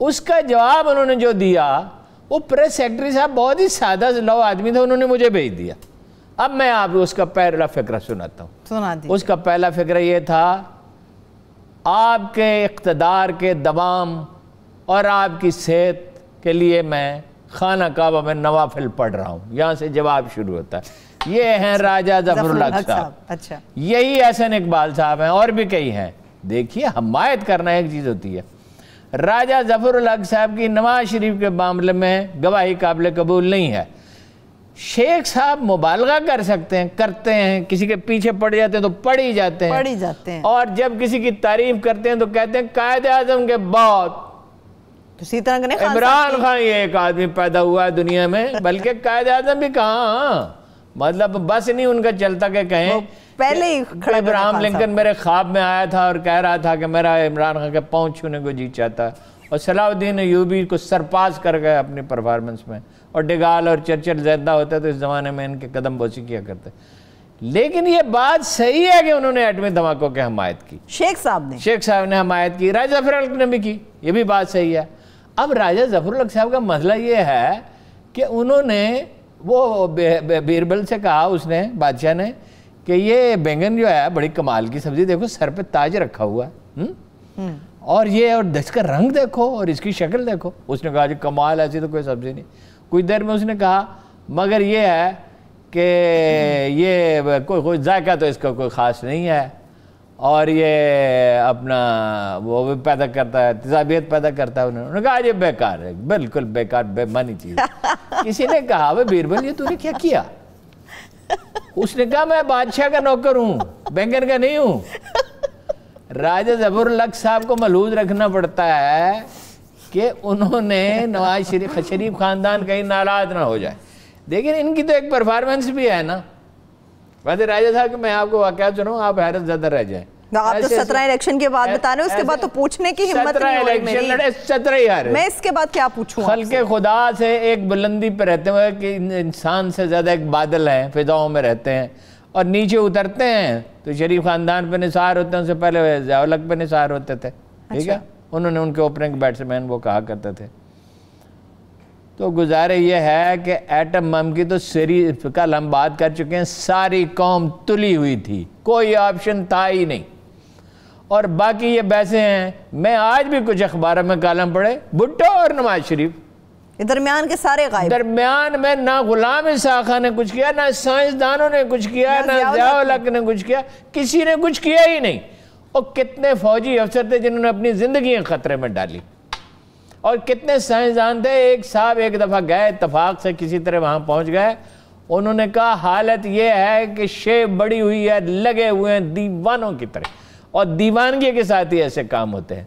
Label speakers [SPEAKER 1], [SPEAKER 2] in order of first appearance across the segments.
[SPEAKER 1] اس کا جواب انہوں نے جو دیا وہ پریس سیکرٹری صاحب بہت ہی سادہ لو آدمی تھا, انہوں نے مجھے بھیج دیا. اب میں آپ کو اس کا پہلا فقرہ سناتا ہوں.
[SPEAKER 2] سنا دیجیے. اس
[SPEAKER 1] کا پہلا فقرہ یہ تھا, آپ کے اقتدار کے دوام اور آپ کی صحت کے لیے میں خانہ کعبہ میں نوافل پڑھ رہا ہوں. یہاں سے جواب شروع ہوتا ہے. یہ ہیں راجہ ظفر الحق صاحب.
[SPEAKER 2] اچھا,
[SPEAKER 1] یہی احسن اقبال صاحب ہیں, اور بھی کئی ہیں. دیکھیے حمایت کرنا ایک چیز ہوتی ہے. راجہ ظفر الحق صاحب کی نواز شریف کے معاملے میں گواہی قابل قبول نہیں ہے. شیخ صاحب مبالغہ کر سکتے ہیں, کرتے ہیں, کسی کے پیچھے پڑ جاتے ہیں تو پڑ ہی جاتے ہیں, اور جب کسی کی تعریف کرتے ہیں تو کہتے ہیں قائد اعظم کے بعد.
[SPEAKER 2] اسی طرح
[SPEAKER 1] عمران خان یہ ایک آدمی پیدا ہوا ہے دنیا میں, بلکہ قائد اعظم بھی کہاں, مطلب بس نہیں ان کا چلتا کہ کہیں
[SPEAKER 2] پہلے ہی
[SPEAKER 1] ابراہم لنکن میرے خواب میں آیا تھا اور کہہ رہا تھا کہ میرا عمران خان کے پاؤں چھونے کو جی چاہتا ہے, اور صلاح الدین ایوبی کو سرپاس کر گئے اپنی پرفارمنس میں, اور ڈگال اور چرچل زیادہ ہوتا تو اس زمانے میں ان کے قدم بوسی کیا کرتے. لیکن یہ بات صحیح ہے کہ انہوں نے ایٹمی دھماکوں کی حمایت کی.
[SPEAKER 2] شیخ صاحب نے
[SPEAKER 1] حمایت کی, راجہ ظفر الحق نے بھی کی, یہ بھی بات صحیح ہے. اب راجہ ظفر الحق صاحب کا مسئلہ یہ ہے کہ انہوں نے وہ بیربل سے کہا, اس نے بادشاہ نے, کہ یہ بینگن جو ہے بڑی کمال کی سبزی, دیکھو سر پہ تاج رکھا ہوا ہے, اور یہ اور اس کا رنگ دیکھو اور اس کی شکل دیکھو. اس نے کہا جی کمال, ایسی تو کوئی سبزی نہیں. کچھ دیر میں اس نے کہا مگر یہ ہے کہ یہ کوئی ذائقہ تو اس کا کوئی خاص نہیں ہے, اور یہ اپنا وہ بھی پیدا کرتا ہے, تیزابیت پیدا کرتا ہے. انہوں نے کہا یہ بیکار ہے, بالکل بیکار بے معنی چیز. کسی نے کہا وہ بیربل یہ تو نے کیا کیا؟ اس نے کہا میں بادشاہ کا نوکر ہوں, بینگن کا نہیں ہوں. راجہ ظفر الحق صاحب کو ملحوظ رکھنا پڑتا ہے کہ انہوں نے نواز شریف خاندان کہیں ناراض نہ ہو جائے. لیکن ان کی تو ایک پرفارمنس بھی ہے نا. ویسے راجہ صاحب کہ میں آپ کو واقعات سنوں, آپ حیرت زدہ رہ جائیں.
[SPEAKER 2] آپ تو 17 الیکشن کے بعد بتا رہے ہیں, اس کے بعد تو پوچھنے کی ہمت نہیں ہو رہی میری.
[SPEAKER 1] 17 ہی ہارے.
[SPEAKER 2] میں اس کے بعد کیا پوچھوں؟
[SPEAKER 1] خلق خدا سے ایک بلندی پہ رہتے ہوئے کہ انسان سے زیادہ ایک بادل ہیں, فضاؤں میں رہتے ہیں, اور نیچے اترتے ہیں تو شریف خاندان پہ نثار ہوتے ہیں. ان سے پہلے ضیاء الحق پہ نثار ہوتے تھے, ٹھیک ہے, انہوں نے ان کے اوپننگ بیٹسمین وہ کہا کرتے تھے. تو گزارے یہ ہے کہ ایٹم بم کی تو سیریز کل ہم بات کر چکے ہیں, ساری قوم تلی ہوئی تھی, کوئی آپشن تھا ہی نہیں. اور باقی یہ بحثیں ہیں, میں آج بھی کچھ اخباروں میں کالم پڑھے, بھٹو اور نواز شریف
[SPEAKER 2] درمیان کے سارے غائب.
[SPEAKER 1] درمیان میں نہ غلام اسحاق خان نے کچھ کیا, نہ سائنسدانوں نے کچھ کیا, نہ ضیاء الحق نے کچھ کیا, کسی نے کچھ کیا ہی نہیں. اور کتنے فوجی افسر تھے جنہوں نے اپنی زندگیاں خطرے میں ڈالی, اور کتنے سائنسدان تھے. ایک صاحب ایک دفعہ گئے, اتفاق سے کسی طرح وہاں پہنچ گئے, انہوں نے کہا حالت یہ ہے کہ شیب بڑی ہوئی ہے, لگے ہوئے ہیں دیوانوں کی طرح, اور دیوانگی کے ساتھ ہی ایسے کام ہوتے ہیں.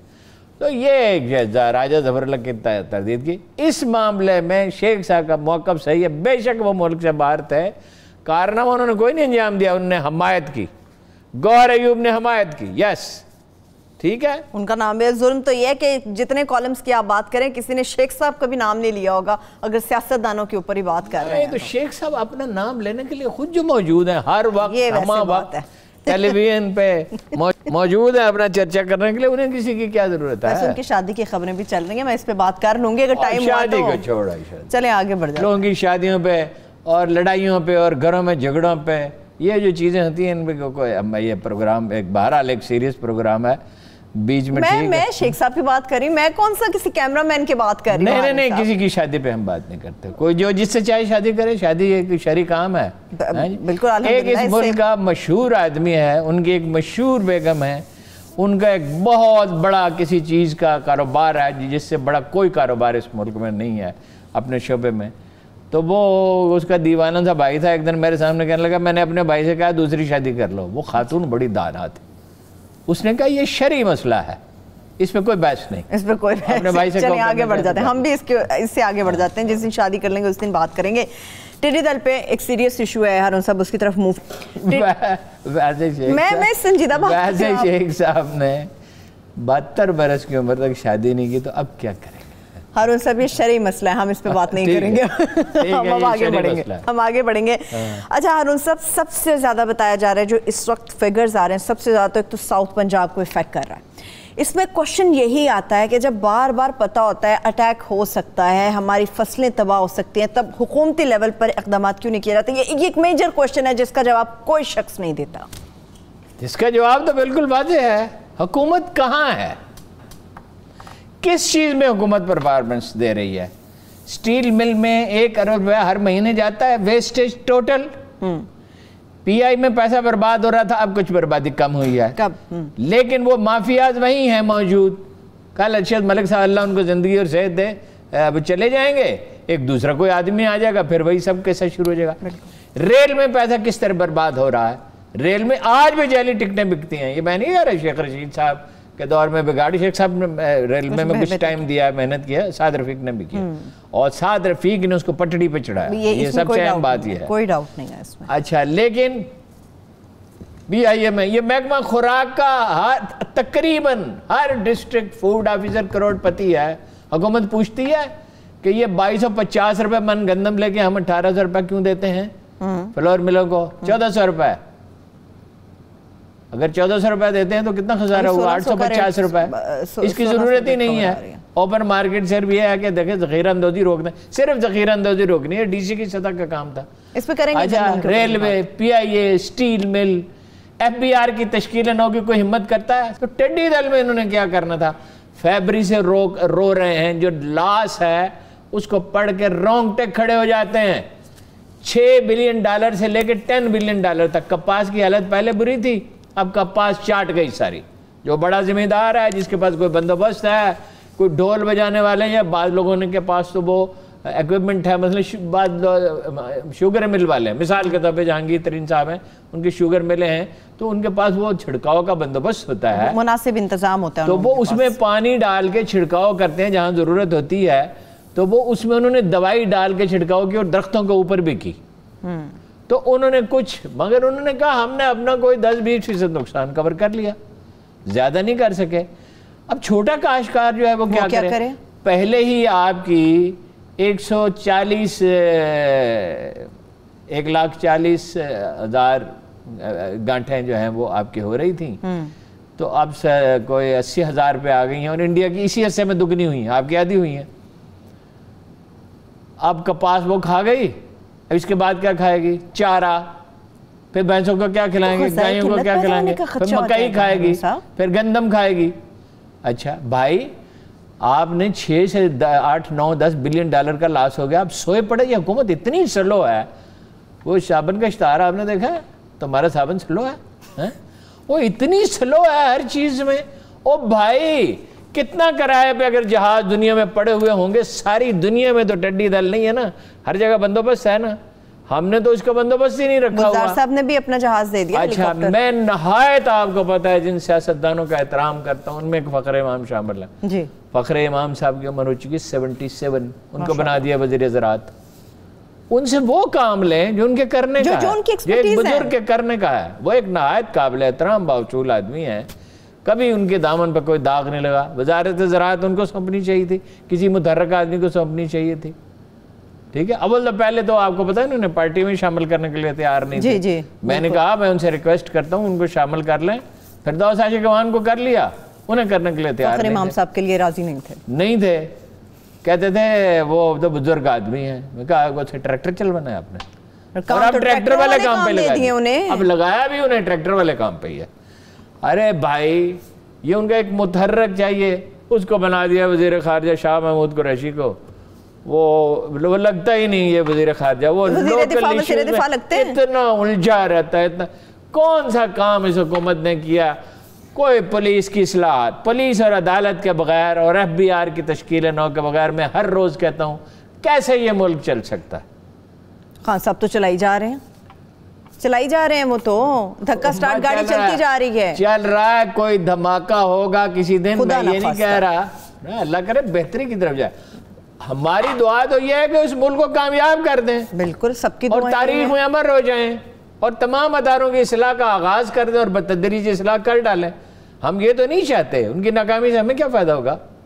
[SPEAKER 1] تو یہ راجہ ظفر الحق کی تردید کی. اس معاملے میں شیخ صاحب کا موقف صحیح ہے. بے شک وہ ملک سے باہر تھے, کارنامہ انہوں نے کوئی نہیں انجام دیا, انہوں نے حمایت کی. گوہر ایوب نے حمایت کی, یس ٹھیک ہے.
[SPEAKER 2] ان کا نام ہے. ظلم تو یہ ہے کہ جتنے کالمز کی آپ بات کریں, کسی نے شیخ صاحب کا بھی نام نہیں لیا ہوگا, اگر سیاستدانوں کے اوپر ہی بات کر رہے ہیں.
[SPEAKER 1] تو شیخ صاحب اپنا نام لینے کے لیے خود جو موجود ہیں, ہر وقت ہمہ وقت ٹیلی ویژن پہ موجود ہیں اپنا چرچا کرنے کے لیے, انہیں کسی کی کیا ضرورت ہے.
[SPEAKER 2] ان کی شادی کی خبریں بھی چل رہی ہیں, میں اس پہ بات کر لوں گی اگر ٹائم ہوا تو.
[SPEAKER 1] شادی کو چھوڑا,
[SPEAKER 2] چلیں آگے بڑھ جائیں.
[SPEAKER 1] لوگوں کی شادیوں پہ اور لڑائیوں پہ اور گھروں میں جھگڑوں پہ, یہ جو چیزیں ہوتی ہیں ان پہ کوئی, یہ پروگرام ایک بہرحال ایک سیریس پروگرام ہے بیچ میں.
[SPEAKER 2] میں شیخ صاحب کی بات کر رہی ہوں, میں کون سا کسی کیمرہ مین کی بات کر رہی ہوں.
[SPEAKER 1] نہیں, کسی کی شادی پہ ہم بات نہیں کرتے. کوئی جو جس سے چاہے شادی کرے, شادی ایک شرعی کام ہے.
[SPEAKER 2] بالکل.
[SPEAKER 1] ایک اس ملک کا مشہور آدمی ہے, ان کی ایک مشہور بیگم ہے, ان کا ایک بہت بڑا کسی چیز کا کاروبار ہے جس سے بڑا کوئی کاروبار اس ملک میں نہیں ہے اپنے شعبے میں. تو وہ اس کا دیوانہ سا بھائی تھا, ایک دن میرے سامنے کہنے لگا, میں نے اپنے بھائی سے کہا دوسری شادی کر لو. وہ خاتون بڑی دانا تھی, اس نے کہا یہ شرعی مسئلہ ہے, اس پہ کوئی بحث نہیں,
[SPEAKER 2] اس پہ کوئی بحث نہیں. چلیں آگے بڑھ جاتے ہیں, ہم بھی اس سے آگے بڑھ جاتے ہیں. جس دن شادی کر لیں گے اس دن بات کریں گے. ٹڈی دل پہ ایک سیریس ایشو ہے ہارون صاحب, اس کی طرف موو. میں سنجیدہ بات کر رہی ہوں.
[SPEAKER 1] شیخ صاحب نے 72 برس کی عمر تک شادی نہیں کی, تو اب کیا کریں گے؟
[SPEAKER 2] ہارون صاحب یہ شرعی مسئلہ ہے, ہم اس پہ بات نہیں کریں گے, ہم آگے بڑھیں گے. اچھا ہارون صاحب, سب سے زیادہ بتایا جا رہا ہے جو اس وقت فگرز آ رہے ہیں, سب سے زیادہ تو ایک تو ساؤتھ پنجاب کو افیکٹ کر رہا ہے. اس میں کوشچن یہی آتا ہے کہ جب بار بار پتہ ہوتا ہے اٹیک ہو سکتا ہے, ہماری فصلیں تباہ ہو سکتی ہیں, تب حکومتی لیول پر اقدامات کیوں نہیں کیے جاتے؟ یہ ایک میجر کوشچن ہے جس کا جواب کوئی شخص نہیں دیتا.
[SPEAKER 1] اس کا جواب تو بالکل واضح ہے, حکومت کہاں ہے, کس چیز میں حکومت پرفارمنس دے رہی ہے؟ سٹیل مل میں 1 ارب روپیہ ہر مہینے جاتا ہے, ویسٹیج ٹوٹل. پی آئی میں پیسہ برباد ہو رہا تھا, اب کچھ بربادی کم ہوئی ہے, لیکن وہ مافیاز وہی ہیں موجود. کل ارشد ملک صاحب اللہ ان کو زندگی اور صحت دے, اب چلے جائیں گے, ایک دوسرا کوئی آدمی آ جائے گا, پھر وہی سب کے ساتھ شروع ہو جائے گا. ریل میں پیسہ کس طرح برباد ہو رہا ہے, ریل میں آج بھی جعلی ٹکٹیں بکتی ہیں. یہ میں نہیں کہہ رہا شیخ رشید صاحب کے دور میں بگاڑی, شیخ صاحب نے ریلوے میں کچھ ٹائم دیا, محنت کیا, سعد رفیق نے بھی کیا, اور سعد رفیق نے اس کو پٹڑی پہ چڑھایا, یہ سب سے اہم بات یہ ہے,
[SPEAKER 2] کوئی ڈاؤٹ نہیں ہے اس میں.
[SPEAKER 1] اچھا, لیکن بی آئی ایم یہ محکمہ خوراک کا تقریباً ہر ڈسٹرکٹ فوڈ آفیسر کروڑ پتی ہے. حکومت پوچھتی ہے کہ یہ 2250 روپے من گندم لے کے ہم 1800 روپے کیوں دیتے ہیں فلور ملوں کو؟ 1400 روپے. اگر 1400 روپے دیتے ہیں تو کتنا خسارہ ہوا؟ 850 روپے. اس کی ضرورت ہی نہیں ہے. اوپن مارکیٹ صرف یہ ہے کہ دیکھیں ذخیرہ اندوزی روکنا, صرف ذخیرہ اندوزی روکنی ہے, ڈی سی کی سطح کا کام تھا.
[SPEAKER 2] اس پہ کریں گے.
[SPEAKER 1] اچھا, railway, P I A, steel mill, F B R کی تشکیل نو کی کوئی ہمت کرتا ہے؟ تو ٹڈی دل میں انہوں نے کیا کرنا تھا, فیبری سے رو رہے ہیں, جو لاس ہے اس کو پڑھ کے رونگٹے کھڑے ہو جاتے ہیں. $6 بلین سے لے کے $10 بلین تک. کپاس کی حالت پہلے بری تھی, اب کپاس چاٹ گئی ساری. جو بڑا ذمہ دار ہے, جس کے پاس کوئی بندوبست ہے, کوئی ڈھول بجانے والے ہیں, یا بعض لوگوں کے پاس تو وہ ایکوپمنٹ ہے, مثلا بعض شوگر مل والے, مثال کے طور پہ جہانگیر ترین صاحب ہیں, ان کی شوگر ملیں ہیں, تو ان کے پاس وہ چھڑکاؤ کا بندوبست ہوتا ہے,
[SPEAKER 2] مناسب انتظام ہوتا ہے,
[SPEAKER 1] تو وہ اس میں پانی ڈال کے چھڑکاؤ کرتے ہیں جہاں ضرورت ہوتی ہے. تو وہ اس میں انہوں نے دوائی ڈال کے چھڑکاؤ کی, اور درختوں کے اوپر بھی کی. تو انہوں نے کچھ, مگر انہوں نے کہا ہم نے اپنا کوئی 10-20% نقصان کور کر لیا, زیادہ نہیں کر سکے. اب چھوٹا کاشتکار جو ہے وہ کیا کرے؟ پہلے ہی آپ کی 1,40,000 گانٹھیں جو ہیں وہ آپ کی ہو رہی تھیں, تو اب کوئی 80,000 پہ آ گئی ہیں, اور انڈیا کی اسی عرصے میں دگنی ہوئی ہیں, آپ کی آدھی ہوئی ہیں. اب کپاس وہ کھا گئی, اب اس کے بعد کیا کھائے گی؟ چارہ. پھر بھینسوں کو کیا کھلائیں گے, گائیوں کو کیا کھلائیں گے, پھر مکئی کھائے گی, پھر گندم کھائے گی. اچھا بھائی, آپ نے 6 سے 8, 9, 10 بلین ڈالر کا لاس ہو گیا, آپ سوئے پڑے. یہ حکومت اتنی سلو ہے, وہ صابن کا اشتہار آپ نے دیکھا ہے, تمہارا صابن سلو ہے, وہ اتنی سلو ہے ہر چیز میں. او بھائی, کتنا کرائے پہ اگر جہاز دنیا میں پڑے ہوئے ہوں گے, ساری دنیا میں تو ٹڈی دل نہیں ہے نا, ہر جگہ بندوبست ہے نا, ہم نے تو اس کا بندوبست ہی نہیں رکھا ہوا.
[SPEAKER 2] گلزار صاحب نے بھی اپنا جہاز دے دیا.
[SPEAKER 1] اچھا, میں نہایت آپ کو پتا ہے جن سیاستدانوں کا احترام کرتا ہوں, ان میں ایک فخر امام شامل ہے.
[SPEAKER 2] جی,
[SPEAKER 1] فخر امام صاحب کی عمر ہو چکی 77, ان کو بنا دیا وزیر زراعت. ان سے وہ کام لیں جو ان کے کرنے کا ہے, ایک بزرگ کے کرنے کا ہے. وہ ایک نہایت قابل احترام باوچول آدمی ہے, کبھی ان کے دامن پہ کوئی داغ نہیں لگا. وزارت زراعت ان کو سونپنی چاہیے تھی, کسی متحرک آدمی کو سونپنی چاہیے تھی. ٹھیک ہے, اول تو پہلے تو آپ کو پتا ہے انہوں نے پارٹی میں شامل کرنے کے لیے تیار نہیں تھے. میں نے کہا میں ان سے ریکویسٹ کرتا ہوں ان کو شامل کر لیں. فردوس عاشق اخوان کو کر لیا, انہیں کرنے کے لیے تیار نہیں تھے.
[SPEAKER 2] امام صاحب کے لیے راضی نہیں تھے.
[SPEAKER 1] کہتے تھے وہ تو بزرگ آدمی ہیں. میں کہا وہ ٹریکٹر چلوانا ہے آپ نے, اور اب ٹریکٹر والے کام پہ لگا دیا, اب لگایا بھی انہیں ٹریکٹر والے کام پہ ہی ہے. ارے بھائی, یہ ان کا ایک متحرک چاہیے, اس کو بنا دیا وزیر خارجہ شاہ محمود قریشی کو. وہ لگتا ہی نہیں یہ وزیر خارجہ, وہ لوکل ایشوز میں اتنا الجھا رہتا ہے. اتنا کون سا کام اس حکومت نے کیا؟ کوئی پولیس کی اصلاحات, پولیس اور عدالت کے بغیر اور ایف بی آر کی تشکیل نو کے بغیر, میں ہر روز کہتا ہوں کیسے یہ ملک چل سکتا ہے؟
[SPEAKER 2] خان صاحب تو چلائی جا رہے ہیں, وہ تو دھکا سٹارٹ گاڑی چلتی جا رہی ہے,
[SPEAKER 1] چل رہا ہے. کوئی دھماکہ ہوگا کسی دن, میں یہ نہیں کہہ رہا, اللہ کرے بہتری کی طرف جائے. ہماری دعا تو یہ ہے کہ اس ملک کو کامیاب کر دیں,
[SPEAKER 2] بالکل سب کی
[SPEAKER 1] اور تاریخ میں امر ہو جائیں, اور تمام اداروں کی اصلاح کا آغاز کر دیں اور بتدریج اصلاح کر ڈالیں. ہم یہ تو نہیں چاہتے, ان کی ناکامی سے ہمیں کیا فائدہ ہوگا؟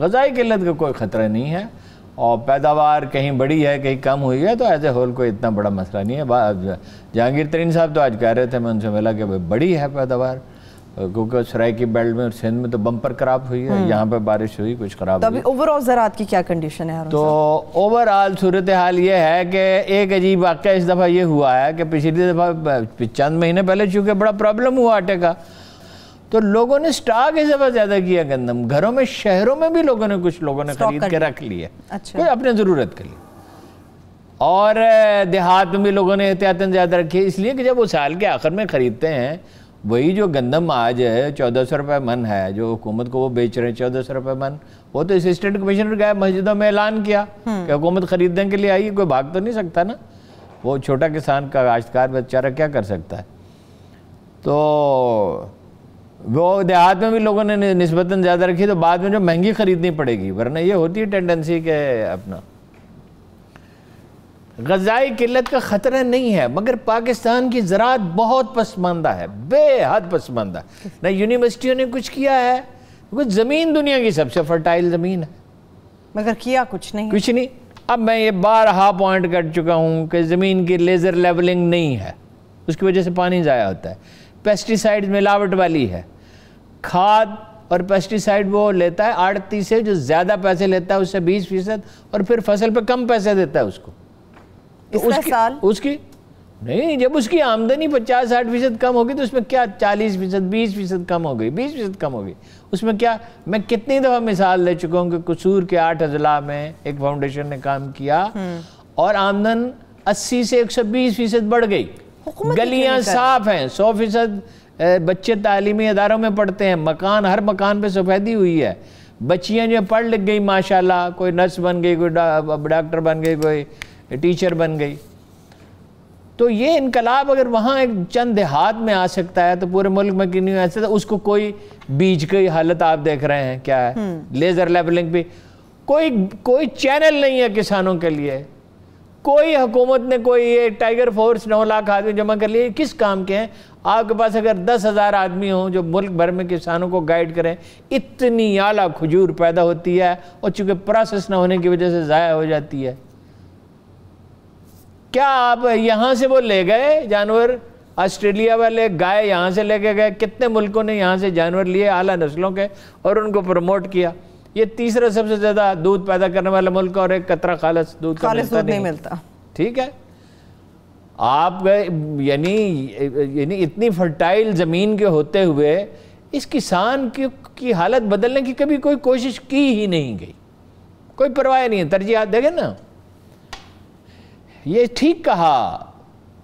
[SPEAKER 1] غذائی قلت کا کوئی خطرہ نہیں ہے، اور پیداوار کہیں بڑی ہے کہیں کم ہوئی ہے تو ایز اے ہول کوئی اتنا بڑا مسئلہ نہیں ہے۔ جہانگیر ترین صاحب تو آج کہہ رہے تھے، میں ان سے ملا کہ بڑی ہے پیداوار، کیونکہ سرائیکی بیلٹ میں اور سندھ میں تو بمپر خراب ہوئی ہے، یہاں پہ بارش ہوئی کچھ خراب ہوئی۔
[SPEAKER 2] تو ابھی اوور آل زراعت کی کیا کنڈیشن ہے؟
[SPEAKER 1] تو اوور آل صورتحال یہ ہے کہ ایک عجیب واقعہ اس دفعہ یہ ہوا ہے کہ پچھلی دفعہ چند مہینے پہلے چونکہ بڑا پرابلم ہوا آٹے کا، تو لوگوں نے سٹاک اس دفعہ زیادہ کیا گندم، گھروں میں شہروں میں بھی کچھ لوگوں نے خرید کے رکھ لیا، کوئی اپنے ضرورت کے لیے، اور دیہات میں بھی لوگوں نے احتیاطاً زیادہ رکھی، اس لیے کہ جب وہ سال کے آخر میں خریدتے ہیں، وہی جو گندم آج 1400 روپے من ہے جو حکومت کو وہ بیچ رہے ہیں 1400 روپے من، وہ تو اسسٹنٹ کمشنر گئے مسجدوں میں اعلان کیا کہ حکومت خریدنے کے لیے آئی، کوئی بھاگ تو نہیں سکتا نا، وہ چھوٹا کسان کا کاشتکار بیچارہ کیا کر سکتا ہے۔ تو وہ دیہات میں بھی لوگوں نے نسبتاً زیادہ رکھی، تو بعد میں جو مہنگی خریدنی پڑے گی، ورنہ یہ ہوتی ہے ٹینڈنسی کہ اپنا غذائی قلت کا خطرہ نہیں ہے، مگر پاکستان کی زراعت بہت پسماندہ ہے، بے حد پسماندہ، نہ یونیورسٹیوں نے کچھ کیا ہے، کچھ زمین دنیا کی سب سے فرٹائل زمین ہے،
[SPEAKER 2] مگر کیا کچھ نہیں۔
[SPEAKER 1] اب میں یہ بارہا پوائنٹ کر چکا ہوں کہ زمین کی لیزر لیولنگ نہیں ہے، اس کی وجہ سے پانی ضائع ہوتا ہے، پیسٹی سائیڈ ملاوٹ والی ہے، کھاد اور پیسٹی سائیڈ وہ لیتا ہے آڑتی سے جو زیادہ پیسے لیتا ہے اس سے 20%، اور پھر فصل پہ کم پیسے دیتا ہے اس کو، اس کی نہیں، جب اس کی آمدنی 50-60% کم ہوگی تو اس میں کیا 40%، 20% کم ہو گئی، 20% کم ہو گئی، اس میں کیا؟ میں کتنی دفعہ مثال لے چکا ہوں کہ قصور کے 8 اضلاع میں ایک فاؤنڈیشن نے کام کیا اور آمدن 80 سے 120% بڑھ گئی، گلیاں صاف ہیں، 100% بچے تعلیمی اداروں میں پڑھتے ہیں، مکان ہر مکان پہ سفیدی ہوئی ہے، بچیاں جو پڑھ لکھ گئی ماشاءاللہ، کوئی نرس بن گئی، کوئی ڈاکٹر بن گئی، کوئی ٹیچر بن گئی۔ تو یہ انقلاب اگر وہاں ایک چند دیہات میں آ سکتا ہے تو پورے ملک میں کیوں نہیں آ سکتا؟ اس کو کوئی بیج کی حالت آپ دیکھ رہے ہیں کیا ہے، لیزر لیبلنگ پہ کوئی چینل نہیں ہے کسانوں کے لیے، کوئی حکومت نے کوئی یہ ٹائیگر فورس 9 لاکھ آدمی جمع کر لیے، کس کام کے ہیں؟ آپ کے پاس اگر 10,000 آدمی ہوں جو ملک بھر میں کسانوں کو گائیڈ کریں، اتنی اعلیٰ کھجور پیدا ہوتی ہے، اور چونکہ پروسیس نہ ہونے کی وجہ سے ضائع ہو جاتی ہے۔ کیا آپ یہاں سے وہ لے گئے جانور، آسٹریلیا والے گائے یہاں سے لے کے گئے، کتنے ملکوں نے یہاں سے جانور لیے اعلیٰ نسلوں کے اور ان کو پروموٹ کیا؟ یہ تیسرا سب سے زیادہ دودھ پیدا کرنے والا ملک، اور ایک قطرہ خالص دودھ نہیں ملتا، ٹھیک ہے؟ آپ یعنی اتنی فرٹائل زمین کے ہوتے ہوئے اس کسان کی حالت بدلنے کی کبھی کوئی کوشش کی ہی نہیں گئی، کوئی پرواہ نہیں ہے۔ ترجیحات دیکھیں نا، یہ ٹھیک کہا،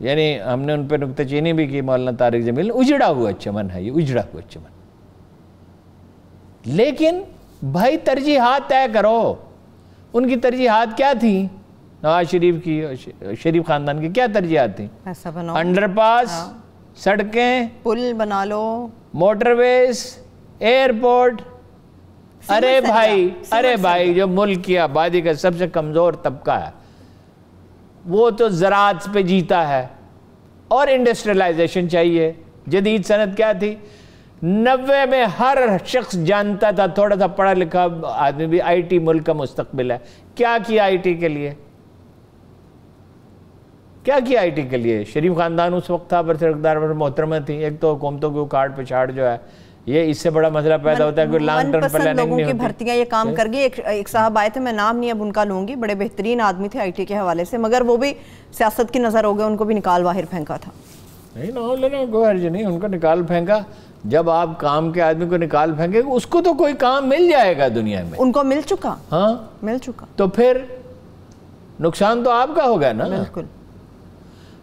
[SPEAKER 1] یعنی ہم نے ان پہ نکتہ چینی بھی کی مولانا طارق جمیل، اجڑا ہوا چمن ہے یہ، اجڑا ہوا چمن، لیکن بھائی ترجیحات طے کرو۔ ان کی ترجیحات کیا تھیں؟ نواز شریف کی، شریف خاندان کی کیا ترجیحات تھیں؟ انڈر پاس، سڑکیں،
[SPEAKER 2] پل بنا لو،
[SPEAKER 1] موٹر ویز، ایئرپورٹ۔ ارے بھائی جو ملک کی آبادی کا سب سے کمزور طبقہ ہے وہ تو زراعت پہ جیتا ہے، اور انڈسٹریلائزیشن چاہیے۔ جدید صنعت کیا تھی؟ 90 میں ہر شخص جانتا تھا، تھوڑا سا پڑھا لکھا آدمی بھی، آئی ٹی ملک کا مستقبل ہے۔ کیا کیا آئی ٹی کے لیے؟ کیا کیا آئی ٹی کے لیے؟ شریف خاندان اس وقت تھا، برسر اقتدار پر محترمہ تھی، ایک تو حکومتوں کو کاٹ پچھاڑ جو ہے، یہ اس سے بڑا مسئلہ پیدا ہوتا ہے کہ لانگ ٹرم پلاننگ نہیں ہوتی۔
[SPEAKER 2] لوگوں کی بھرتیاں یہ کام کر گئی۔ ایک صاحب آئے تھے، میں نام نہیں اب ان کا لوں گی، بڑے بہترین آدمی تھے آئی ٹی کے حوالے سے، مگر وہ بھی سیاست کی نظر ہو گئے، ان کو بھی نکال باہر پھینکا تھا۔
[SPEAKER 1] نہیں نہ کوئی حرج نہیں، ان کو نکال پھینکا۔ جب آپ کام کے آدمی کو نکال پھینکے اس کو تو کوئی کام مل جائے گا دنیا میں،
[SPEAKER 2] ان کو مل چکا،
[SPEAKER 1] ہاں
[SPEAKER 2] مل چکا،
[SPEAKER 1] تو پھر نقصان تو آپ کا ہوگا نا۔
[SPEAKER 2] بالکل۔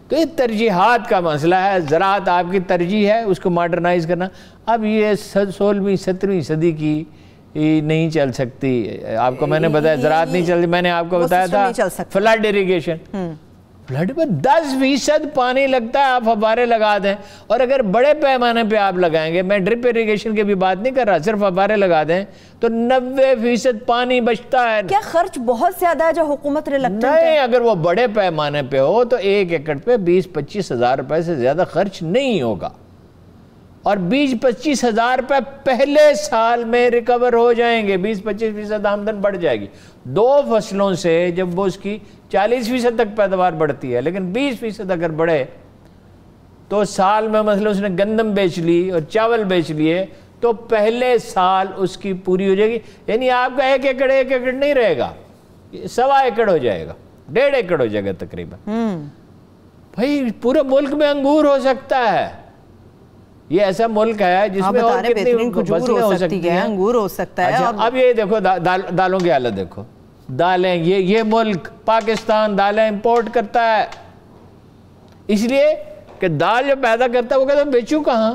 [SPEAKER 1] تو یہ ترجیحات کا مسئلہ ہے، زراعت آپ کی ترجیح ہے، اس کو ماڈرنائز کرنا۔ اب یہ 16ویں 17ویں صدی کی نہیں چل سکتی۔ آپ کو میں نے بتایا زراعت نہیں چلتی، میں نے آپ کو بتایا تھا فلڈ اریگیشن، فلڈ میں 10% پانی لگتا ہے، آپ فوارے لگا دیں، اور اگر بڑے پیمانے پہ آپ لگائیں گے، میں ڈرپ اریگیشن کی بھی بات نہیں کر رہا، صرف فوارے لگا دیں تو 90% پانی بچتا ہے۔
[SPEAKER 2] کیا خرچ بہت زیادہ ہے جو حکومت ریلیکٹنٹ ہے؟
[SPEAKER 1] نہیں، اگر وہ بڑے پیمانے پہ ہو تو 1 ایکڑ پہ 20-25 ہزار روپے سے زیادہ خرچ نہیں ہوگا۔ اور 20-25 ہزار روپے پہلے سال میں ریکور ہو جائیں گے. 20-25% آمدن بڑھ جائے گی. 2 فصلوں سے جب وہ اس کی 40% تک پیداوار بڑھتی ہے، لیکن 20% اگر بڑھے تو سال میں مثلا اس نے گندم بیچ لی اور چاول بیچ لیے تو پہلے سال اس کی پوری ہو جائے گی. یعنی آپ کا 1 ایکڑ نہیں رہے گا، 1.25 ایکڑ ہو جائے گا، 1.5 ایکڑ ہو جائے گا تقریباً. بھائی پورے ملک میں انگور ہو سکتا ہے. یہ ایسا ملک ہے جس میں اور کتنی فصلیں ہو سکتی ہیں،
[SPEAKER 2] انگور ہو سکتا ہے.
[SPEAKER 1] اب یہ دیکھو دالوں کی حالت دیکھو. دالیں، یہ ملک پاکستان دالیں امپورٹ کرتا ہے، اس لیے کہ دال جو پیدا کرتا ہے وہ کہتا ہے بیچوں کہاں.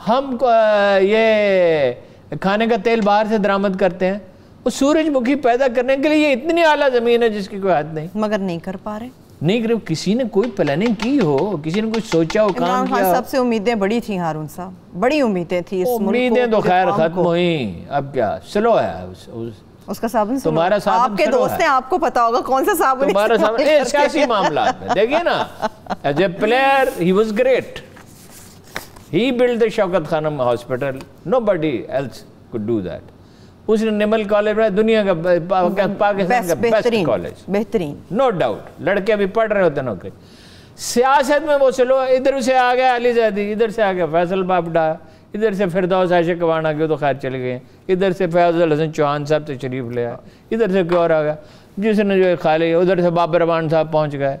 [SPEAKER 1] ہم یہ کھانے کا تیل باہر سے درآمد کرتے ہیں. وہ سورج مکھی پیدا کرنے کے لیے یہ اتنی اعلیٰ زمین ہے جس کی کوئی حد نہیں،
[SPEAKER 2] مگر نہیں کر پا رہے.
[SPEAKER 1] نہیں کرے. کسی نے کوئی پلاننگ کی ہو، کسی نے کچھ سوچا ہو، کام کیا ہو.
[SPEAKER 2] سب سے امیدیں بڑی تھیں ہارون صاحب، بڑی امیدیں تھیں اس ملک کو.
[SPEAKER 1] امیدیں تو خیر ختم ہوئیں. اب کیا سلو ہے
[SPEAKER 2] اس کا صابن.
[SPEAKER 1] تمہارا صابن
[SPEAKER 2] آپ کے دوست ہیں، آپ کو پتا ہوگا کون سا صابن.
[SPEAKER 1] تمہارا صابن سیاسی معاملات میں دیکھیے نا. As a player he was great. He build the Shaukat Khanum hospital. Nobody else could do that. اس نے نمل کالج میں دنیا کا پاکستان کا بیسٹ کالج،
[SPEAKER 2] بہترین،
[SPEAKER 1] نو ڈاؤٹ. لڑکے ابھی پڑھ رہے ہوتے نوکری. سیاست میں وہ چلو ادھر سے آ گیا علی زیدی، ادھر سے آ گیا فیصل بابڈا، ادھر سے فردوس عائشہ کوانا کے تو خیر چلے گئے، ادھر سے فیاض الحسن چوہان صاحب تشریف لے آئے، ادھر سے کوئی اور آ گیا جس نے جو خالی، ادھر سے بابر رحمان صاحب پہنچ گئے،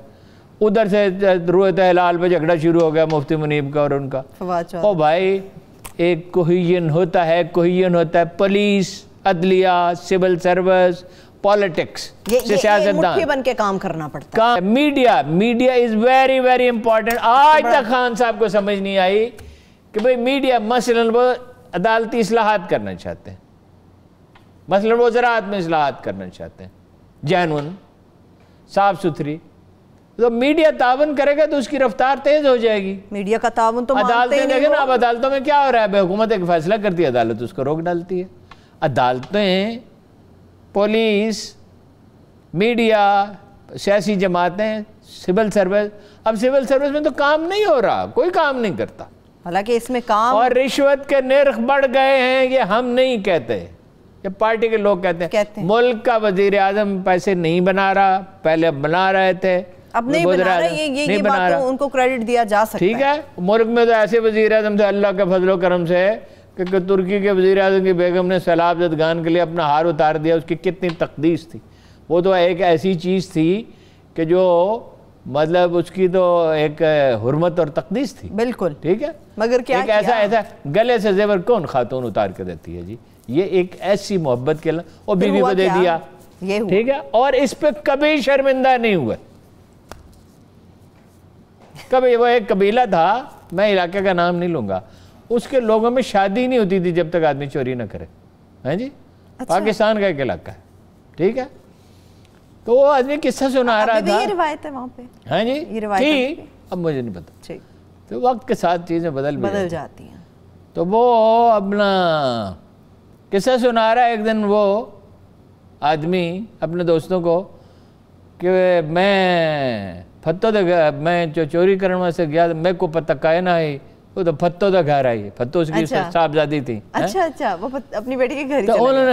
[SPEAKER 1] ادھر سے رویت ہلال پہ جھگڑا شروع ہو گیا مفتی منیب کا اور ان کا. او بھائی ایک کوہیژن ہوتا ہے، کوہیژن ہوتا ہے پولیس، عدلیہ، سول سروس، پالیٹکس سے سیاستدان
[SPEAKER 2] بن کے کام کرنا پڑتا ہے.
[SPEAKER 1] Media is very very important. آج تک خان صاحب کو سمجھ نہیں آئی کہ بھئی میڈیا مثلاً وہ عدالتی اصلاحات کرنا چاہتے ہیں، مثلاً وہ زراعت میں اصلاحات کرنا چاہتے ہیں جینون صاف ستھری، تو میڈیا تعاون کرے گا تو اس کی رفتار تیز ہو جائے گی.
[SPEAKER 2] میڈیا کا تعاون تو
[SPEAKER 1] عدالتیں دیکھیں نا، اب عدالتوں میں کیا ہو رہا ہے، حکومت ایک فیصلہ کرتی ہے، عدالت اس کو روک ڈالتی ہے. عدالتیں، پولیس، میڈیا، سیاسی جماعتیں، سول سروس. اب سول سروس میں تو کام نہیں ہو رہا، کوئی کام نہیں کرتا،
[SPEAKER 2] حالانکہ اس میں کام. اور
[SPEAKER 1] رشوت کے نرخ بڑھ گئے ہیں. یہ ہم نہیں کہتے، یہ پارٹی کے لوگ کہتے ہیں. ملک کا وزیر اعظم پیسے نہیں بنا رہا، پہلے بنا رہے تھے،
[SPEAKER 2] اب نہیں بنا رہا. یہ بات تو ان کو کریڈٹ دیا جا سکتا ہے.
[SPEAKER 1] ٹھیک ہے. ملک میں تو ایسے وزیر اعظم تھے اللہ کے فضل و کرم سے کہ ترکی کے وزیر اعظم کی بیگم نے سیلاب زدگان کے لیے اپنا ہار اتار دیا. اس کی کتنی تقدیس تھی. وہ تو ایک ایسی چیز تھی کہ جو مطلب اس کی تو ایک حرمت اور تقدیس تھی.
[SPEAKER 2] بالکل
[SPEAKER 1] ٹھیک ہے.
[SPEAKER 2] مگر کیا
[SPEAKER 1] ایک ایسا گلے سے زیور کون خاتون اتار کے دیتی ہے جی. یہ ایک ایسی محبت کے اور بیوی کو دے دیا. ٹھیک ہے. اور اس پہ کبھی شرمندہ نہیں ہوئے. کبھی وہ ایک قبیلہ تھا، میں علاقے کا نام نہیں لوں گا، اس کے لوگوں میں شادی نہیں ہوتی تھی جب تک آدمی چوری نہ کرے. ہاں جی. پاکستان کا ایک علاقہ ہے. ٹھیک ہے. تو وہ آدمی قصہ سنا رہا تھا.
[SPEAKER 2] یہ روایت ہے وہاں پہ.
[SPEAKER 1] ہاں جی. ٹھیک. اب مجھے نہیں پتا. تو وقت کے ساتھ چیزیں بدل
[SPEAKER 2] جاتی ہیں.
[SPEAKER 1] تو وہ اپنا قصہ سنا رہا ہے. ایک دن وہ آدمی اپنے دوستوں کو کہ میں پھتو دے گیا، میں چوری کرنے واسطے گیا، میں کو پتہ کائے نہ آئی. وہ تو پھتو دا گھر آئی. پھتو اس کی صاحبزادی تھی.
[SPEAKER 2] اچھا وہ اپنی بیٹی کے گھر ہی
[SPEAKER 1] تو انہوں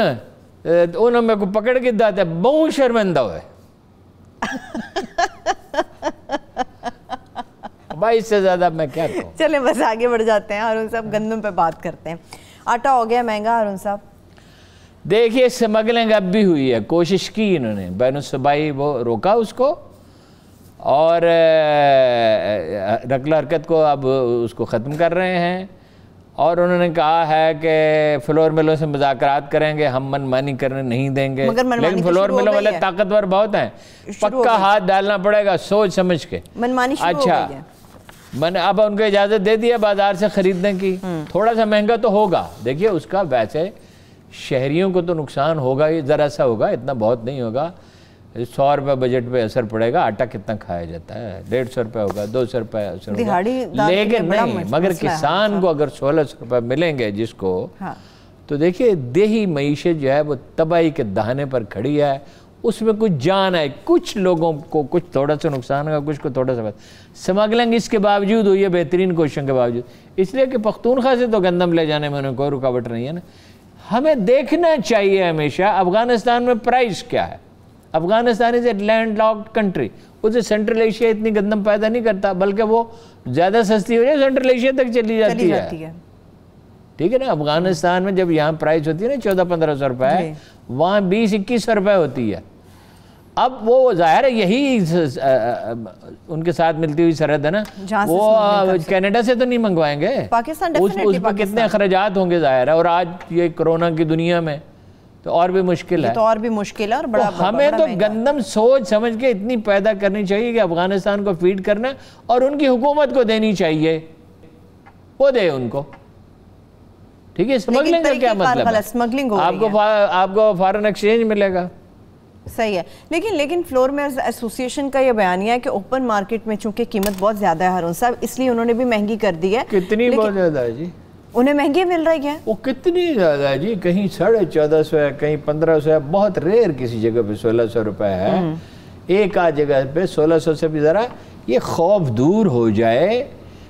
[SPEAKER 1] نے میرے کو پکڑ کے داتا ہے. بہت شرمندہ ہوئے. بھائی اس سے زیادہ میں کیا کہوں.
[SPEAKER 2] چلیں بس آگے بڑھ جاتے ہیں. ہارون صاحب گندم پہ بات کرتے ہیں. آٹا ہو گیا مہنگا ہارون صاحب.
[SPEAKER 1] دیکھیے سمگلنگ اب بھی ہوئی ہے. کوشش کی انہوں نے، بین الصوبائی وہ روکا اس کو، اور نقل حرکت کو اب اس کو ختم کر رہے ہیں. اور انہوں نے کہا ہے کہ فلور ملوں سے مذاکرات کریں گے، ہم من مانی کرنے نہیں دیں گے. لیکن فلور ملوں والے طاقتور بہت ہیں، پکا ہاتھ ڈالنا پڑے گا سوچ سمجھ کے. اچھا اب ان کو اجازت دے دیا بازار سے خریدنے کی. تھوڑا سا مہنگا تو ہوگا. دیکھیے اس کا ویسے شہریوں کو تو نقصان ہوگا ہی، ذرا سا ہوگا، اتنا بہت نہیں ہوگا. 100 روپے بجٹ پہ اثر پڑے گا. آٹا کتنا کھایا جاتا ہے؟ 150 روپے ہوگا، 200 روپے اثر ہوگا. لیکن نہیں، مگر کسان کو اگر 1600 روپے ملیں گے جس کو، تو دیکھیے دیہی معیشت جو ہے وہ تباہی کے دہانے پر کھڑی ہے. اس میں کچھ جان آئے، کچھ لوگوں کو کچھ تھوڑا سا نقصان ہوگا، کچھ کو تھوڑا سا سمگلنگ اس کے باوجود ہوئی ہے بہترین کوششوں کے باوجود، اس لیے کہ پختونخوا سے تو گندم لے جانے میں انہیں کوئی رکاوٹ نہیں ہے نا۔ ہمیں دیکھنا چاہیے ہمیشہ افغانستان میں پرائس کیا ہے۔ افغانستان از اے لینڈ لاکڈ کنٹری، اسے سینٹرل ایشیا اتنی گندم پیدا نہیں کرتا، بلکہ وہ زیادہ سستی ہو جائے سینٹرل ایشیا تک چلی جاتی ہے، ٹھیک ہے نا۔ افغانستان میں جب یہاں پرائس ہوتی ہے نا 1400-1500 روپے، وہاں 20-2100 روپے ہوتی ہے۔ اب وہ ظاہر ہے یہی ان کے ساتھ ملتی ہوئی سرحد ہے نا، وہ کینیڈا سے تو نہیں منگوائیں گے، اس پر کتنے اخراجات ہوں گے ظاہر ہے، اور آج یہ کرونا کی دنیا میں تو اور بھی مشکل ہے،
[SPEAKER 2] اور بڑا
[SPEAKER 1] ہمیں تو گندم سوچ سمجھ کے اتنی پیدا کرنی چاہیے کہ افغانستان کو فیڈ کرنا، اور ان کی حکومت کو دینی چاہیے، وہ دے ان کو، ٹھیک ہے۔ اسمگلنگ کا کیا مطلب ہے؟ آپ کو فارن ایکسچینج ملے گا،
[SPEAKER 2] صحیح ہے، لیکن فلور میئرز ایسوسیشن کا یہ بیانیہ ہے کہ اوپن مارکیٹ میں چونکہ قیمت بہت زیادہ ہے ہارون صاحب، اس لیے انہوں نے بھی مہنگی کر دی ہے۔
[SPEAKER 1] کتنی بہت زیادہ ہے جی؟
[SPEAKER 2] انہیں مہنگی مل رہی ہے،
[SPEAKER 1] وہ کتنی زیادہ ہے جی؟ کہیں 1450 ہے، کہیں 1500 ہے، بہت ریئر کسی جگہ پہ 1600 روپے ہے، ایک آدھ جگہ پہ 1600 سے بھی ذرا یہ خوف دور ہو جائے۔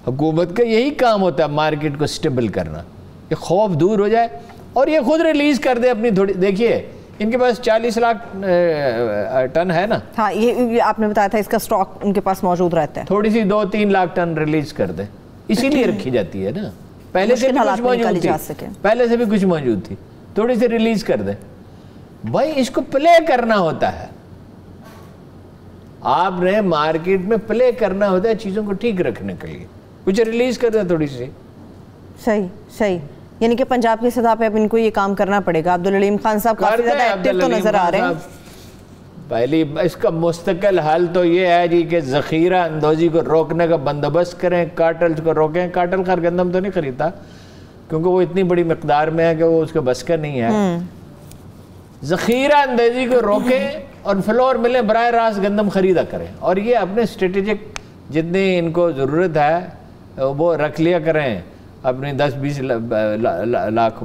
[SPEAKER 1] حکومت کا یہی کام ہوتا ہے مارکیٹ کو سٹیبل کرنا، یہ خوف دور ہو جائے اور یہ خود ریلیز کر دے اپنی تھوڑی۔ دیکھیے ان کے پاس 40 لاکھ ٹن ہے نا،
[SPEAKER 2] ہاں یہ آپ نے بتایا تھا اس کا سٹاک ان کے پاس موجود رہتا ہے،
[SPEAKER 1] تھوڑی سی 2-3 لاکھ ٹن ریلیز کر دے، اسی لیے رکھی جاتی ہے نا، پہلے سے بھی کچھ موجود تھی، پہلے سے بھی کچھ موجود تھی، تھوڑی سی ریلیز کر دے بھائی، اس کو پلے کرنا ہوتا ہے، آپ نے مارکیٹ میں پلے کرنا ہوتا ہے چیزوں کو ٹھیک رکھنے کے لیے، کچھ ریلیز کر دے تھوڑی سی۔
[SPEAKER 2] صحیح، یعنی کہ پنجاب کی سطح پہ اب ان کو یہ کام کرنا پڑے گا۔ عبدالعلیم خان صاحب کافی زیادہ ایکٹیو تو نظر آ رہے ہیں۔
[SPEAKER 1] پہلی اس کا مستقل حل تو یہ ہے جی کہ ذخیرہ اندوزی کو روکنے کا بندوبست کریں، کارٹلز کو روکیں۔ کارٹل خیر گندم تو نہیں خریدتا کیونکہ وہ اتنی بڑی مقدار میں ہے کہ وہ اس کے بس کا نہیں ہے۔ ذخیرہ اندوزی کو روکیں اور فلور ملیں براہ راست گندم خریدا کریں، اور یہ اپنے اسٹریٹجک جتنی ان کو ضرورت ہے وہ رکھ لیا کریں، اپنے 10-20 لاکھ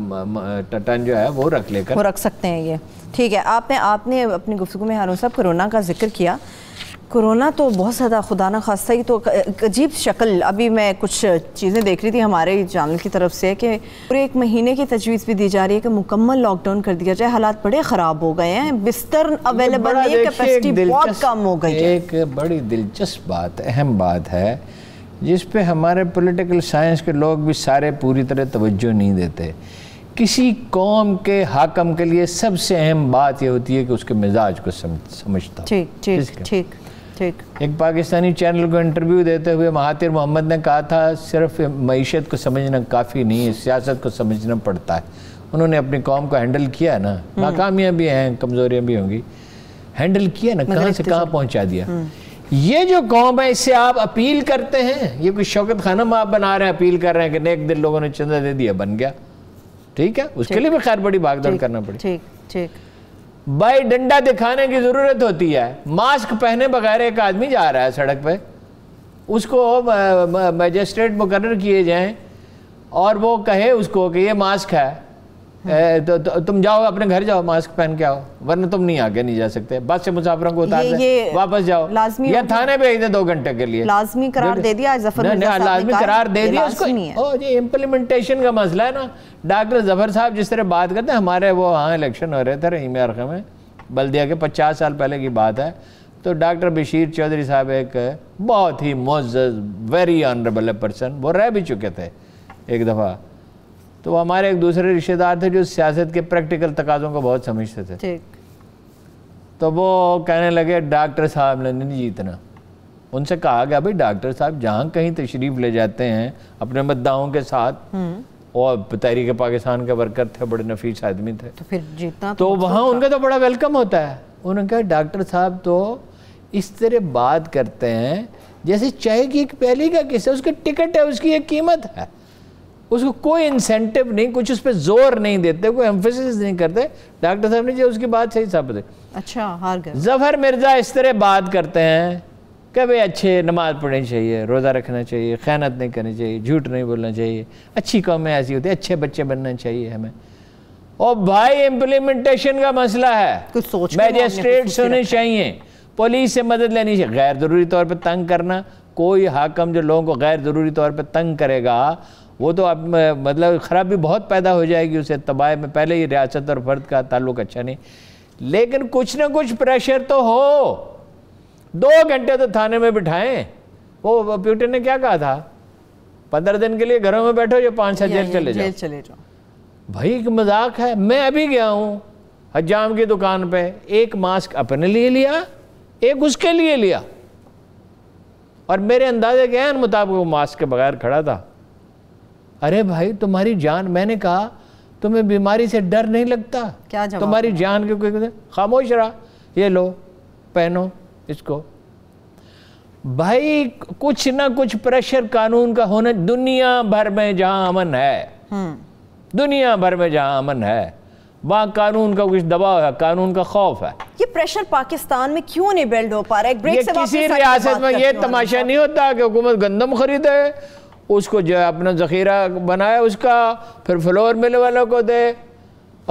[SPEAKER 1] ٹن جو ہے وہ رکھ لے کر
[SPEAKER 2] وہ رکھ سکتے ہیں۔ یہ ٹھیک ہے۔ آپ نے اپنی گفتگو میں ہارون صاحب کرونا کا ذکر کیا، کرونا تو بہت زیادہ خدا نہ خواستہ ہی تو عجیب شکل، ابھی میں کچھ چیزیں دیکھ رہی تھی ہمارے چینل کی طرف سے کہ پورے 1 مہینے کی تجویز بھی دی جا رہی ہے کہ مکمل لاک ڈاؤن کر دیا جائے۔ حالات بڑے خراب ہو گئے ہیں، بستر اویلیبل نہیں ہے، کیپیسٹی بہت کم ہو گئی ہے۔
[SPEAKER 1] ایک بڑی دلچسپ بات، اہم بات ہے جس پہ ہمارے پولیٹیکل سائنس کے لوگ بھی سارے پوری طرح توجہ نہیں دیتے۔ کسی قوم کے حاکم کے لیے سب سے اہم بات یہ ہوتی ہے کہ اس کے مزاج کو سمجھتا ہو۔
[SPEAKER 2] ٹھیک۔
[SPEAKER 1] ایک پاکستانی چینل کو انٹرویو دیتے ہوئے مہاتیر محمد نے کہا تھا صرف معیشت کو سمجھنا کافی نہیں ہے، سیاست کو سمجھنا پڑتا ہے۔ انہوں نے اپنی قوم کو ہینڈل کیا نا، ناکامیاں بھی ہیں، کمزوریاں بھی ہوں گی، ہینڈل کیا نا، کہاں سے کہاں پہنچا دیا۔ یہ جو قوم ہے اس سے آپ اپیل کرتے ہیں، یہ کوئی شوکت خانم آپ بنا رہے ہیں، اپیل کر رہے ہیں کہ نیک دل لوگوں نے چندہ دے دیا بن گیا، ٹھیک ہے، اس کے لیے بھی خیر بڑی بھاگ دوڑ کرنا پڑی۔ بھائی ڈنڈا دکھانے کی ضرورت ہوتی ہے، ماسک پہنے بغیر ایک آدمی جا رہا ہے سڑک پہ، اس کو میجسٹریٹ مقرر کیے جائیں اور وہ کہے اس کو کہ یہ ماسک ہے، تو تم جاؤ اپنے گھر جاؤ ماسک پہن کے آؤ، ورنہ تم نہیں آگے نہیں جا سکتے، بس سے مسافروں کو اتار دیں واپس جاؤ، یا تھانے بھیج دیں 2 گھنٹے کے لیے۔
[SPEAKER 2] لازمی قرار دے دیا
[SPEAKER 1] لازمی قرار دے دیا اس کو۔ یہ امپلیمنٹیشن کا مسئلہ ہے نا۔ ڈاکٹر ظفر صاحب جس طرح بات کرتے ہیں، ہمارے وہ ہاں الیکشن ہو رہے تھے رحیم ارخہ میں، بلدیہ کے 50 سال پہلے کی بات ہے، تو ڈاکٹر بشیر چودھری صاحب ایک بہت ہی معزز ویری آنریبل پرسن، وہ رہ بھی چکے تھے ایک دفعہ، تو وہ ہمارے ایک دوسرے رشتہ دار تھے جو سیاست کے پریکٹیکل تقاضوں کو بہت سمجھتے تھے، تو وہ کہنے لگے ڈاکٹر صاحب نے نہیں جیتنا۔ ان سے کہا گیا بھائی ڈاکٹر صاحب جہاں کہیں تشریف لے جاتے ہیں اپنے مدعاؤں کے ساتھ، اور تحریک پاکستان کے ورکر تھے، بڑے نفیس آدمی تھے،
[SPEAKER 2] تو پھر جیتنا
[SPEAKER 1] تو وہاں ان کا تو بڑا ویلکم ہوتا ہے۔ انہوں نے کہا ڈاکٹر صاحب تو اس طرح بات کرتے ہیں جیسے چائے کی ایک پیالی کا کس ہے، اس کی ٹکٹ ہے، اس کی ایک قیمت ہے، اس کو کوئی انسینٹیو نہیں، کچھ اس پہ زور نہیں دیتے، کوئی ایمفیسس نہیں کرتے۔ ڈاکٹر صاحب نے جو اس کی بات صحیح ثابت ہے۔
[SPEAKER 2] اچھا، ہار گئے۔
[SPEAKER 1] ظفر مرزا اس طرح بات کرتے ہیں کہ بھئی اچھے نماز پڑھنی چاہیے، روزہ رکھنا چاہیے، خیانت نہیں کرنی چاہیے، جھوٹ نہیں بولنا چاہیے، اچھی قومیں ایسی ہوتی ہیں، اچھے بچے بننا چاہیے ہمیں۔ اور بھائی امپلیمنٹیشن کا مسئلہ ہے، میجسٹریٹس ہونے چاہیے، پولیس سے مدد لینی چاہیے۔ غیر ضروری طور پہ تنگ کرنا، کوئی حاکم جو لوگوں کو غیر ضروری طور پہ تنگ کرے گا وہ تو مطلب خرابی بہت پیدا ہو جائے گی اسے تباہ میں۔ پہلے ہی ریاست اور فرد کا تعلق اچھا نہیں، لیکن کچھ نہ کچھ پریشر تو ہو۔ 2 گھنٹے تو تھانے میں بٹھائیں۔ وہ پیوٹن نے کیا کہا تھا، 15 دن کے لیے گھروں میں بیٹھو یا 5 سال جیل چلے جاؤ۔ بھائی ایک مذاق ہے۔ میں ابھی گیا ہوں حجام کی دکان پہ، ایک ماسک اپنے لیے لیا، ایک اس کے لیے لیا، اور میرے اندازے کے عین مطابق وہ ماسک کے بغیر کھڑا تھا۔ ارے بھائی تمہاری جان، میں نے کہا تمہیں بیماری سے ڈر نہیں لگتا؟ تمہاری جان کے کوئی خاموش رہا، یہ لو پہنو اس کو۔ بھائی کچھ نہ کچھ پریشر قانون کا ہونا، دنیا بھر میں جہاں امن ہے، دنیا بھر میں جہاں امن ہے وہاں قانون کا کچھ دباؤ ہے، قانون کا خوف ہے۔
[SPEAKER 2] یہ پریشر پاکستان میں کیوں نہیں بلڈ ہو پا رہا ہے؟
[SPEAKER 1] یہ کسی ریاست میں یہ تماشا نہیں ہوتا کہ حکومت گندم خریدے، اس کو جو اپنا ذخیرہ بنائے اس کا، پھر فلور مل والوں کو دے،